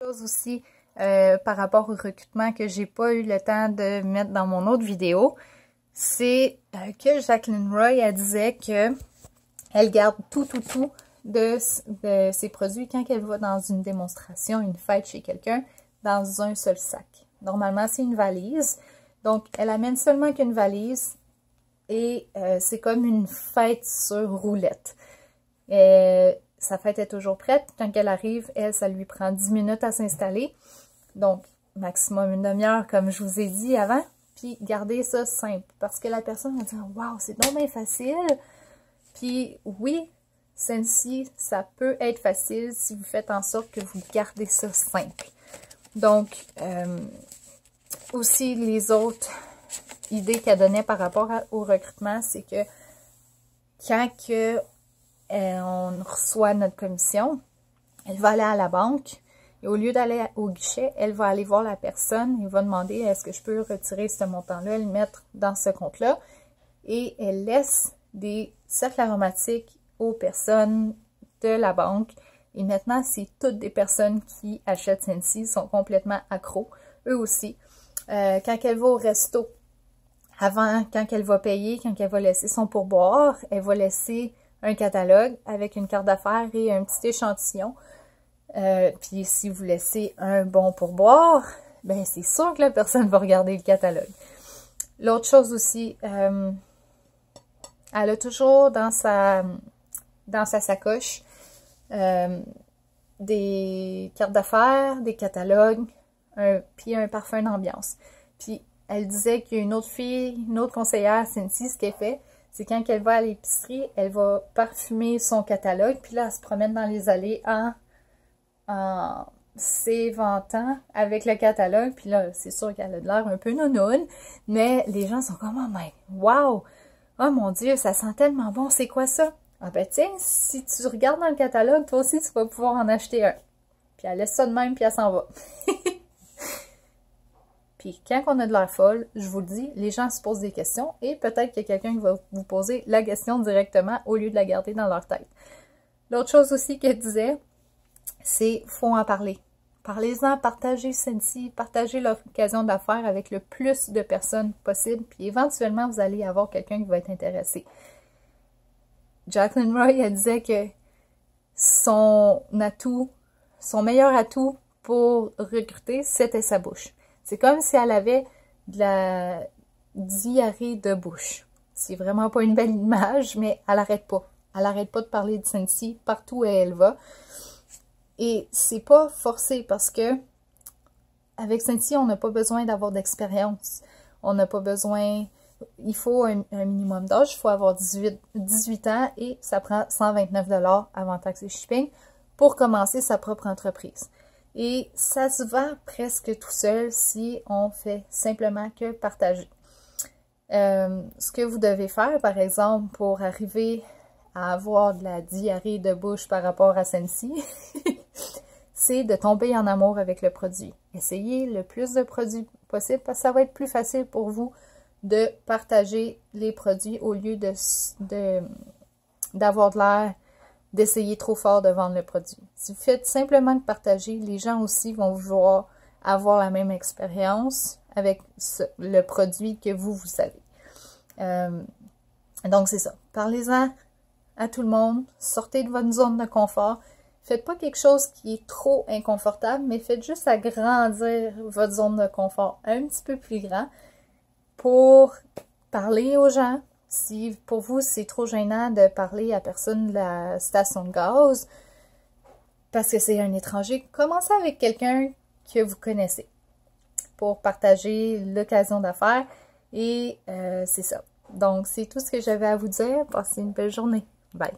Chose aussi par rapport au recrutement que j'ai pas eu le temps de mettre dans mon autre vidéo, c'est que Jacqueline Roy, elle disait que elle garde tout de ses produits quand elle va dans une démonstration, une fête chez quelqu'un, dans un seul sac. Normalement, c'est une valise. Donc, elle amène seulement qu'une valise et c'est comme une fête sur roulette. Sa fête est toujours prête. Quand elle arrive, elle, ça lui prend 10 minutes à s'installer. Donc, maximum une demi-heure, comme je vous ai dit avant. Puis, gardez ça simple. Parce que la personne va dire « Wow, c'est donc bien facile! » Puis, oui, Scentsy, ça peut être facile si vous faites en sorte que vous gardez ça simple. Donc, aussi, les autres idées qu'elle donnait par rapport au recrutement, c'est que quand on reçoit notre commission, elle va aller à la banque et au lieu d'aller au guichet, elle va aller voir la personne et va demander est-ce que je peux retirer ce montant-là et le mettre dans ce compte-là. Et elle laisse des cercles aromatiques aux personnes de la banque. Et maintenant, c'est toutes des personnes qui achètent Scentsy, sont complètement accros, eux aussi. Quand elle va au resto, avant, quand elle va payer, quand elle va laisser son pourboire, elle va laisser un catalogue avec une carte d'affaires et un petit échantillon. Puis si vous laissez un bon pourboire, ben c'est sûr que la personne va regarder le catalogue. L'autre chose aussi, elle a toujours dans sa sacoche des cartes d'affaires, des catalogues, puis un parfum d'ambiance. Puis elle disait qu'il y a une autre fille, une autre conseillère, Scentsy, ce qu'elle fait, c'est quand elle va à l'épicerie, elle va parfumer son catalogue, puis là, elle se promène dans les allées en s'éventant avec le catalogue, puis là, c'est sûr qu'elle a de l'air un peu nounoune, mais les gens sont comme « Oh my, wow! Oh mon Dieu, ça sent tellement bon, c'est quoi ça? » Ah ben tiens, si tu regardes dans le catalogue, toi aussi, tu vas pouvoir en acheter un. Puis elle laisse ça de même, puis elle s'en va. Puis quand on a de l'air folle, je vous le dis, les gens se posent des questions et peut-être qu'il y a quelqu'un qui va vous poser la question directement au lieu de la garder dans leur tête. L'autre chose aussi qu'elle disait, c'est faut en parler. Parlez-en, partagez Scentsy, partagez l'occasion d'affaires avec le plus de personnes possible, puis éventuellement, vous allez avoir quelqu'un qui va être intéressé. Jacqueline Roy, elle disait que son meilleur atout pour recruter, c'était sa bouche. C'est comme si elle avait de la diarrhée de bouche. C'est vraiment pas une belle image, mais elle arrête pas. Elle arrête pas de parler de Scentsy partout où elle va. Et c'est pas forcé parce que avec Scentsy, on n'a pas besoin d'avoir d'expérience. On n'a pas besoin... Il faut un minimum d'âge, il faut avoir 18 ans et ça prend 129 $ avant taxes et shipping pour commencer sa propre entreprise. Et ça se vend presque tout seul si on fait simplement que partager. Ce que vous devez faire, par exemple, pour arriver à avoir de la diarrhée de bouche par rapport à Scentsy, c'est de tomber en amour avec le produit. Essayez le plus de produits possible parce que ça va être plus facile pour vous de partager les produits au lieu d'avoir de l'air d'essayer trop fort de vendre le produit. Si vous faites simplement que partager, les gens aussi vont vouloir avoir la même expérience avec le produit que vous savez. Donc, c'est ça. Parlez-en à tout le monde. Sortez de votre zone de confort. Faites pas quelque chose qui est trop inconfortable, mais faites juste agrandir votre zone de confort un petit peu plus grand pour parler aux gens. Si pour vous, c'est trop gênant de parler à personne de la station de gaz parce que c'est un étranger, commencez avec quelqu'un que vous connaissez pour partager l'occasion d'affaires. Et c'est ça. Donc, c'est tout ce que j'avais à vous dire. Passez une belle journée. Bye!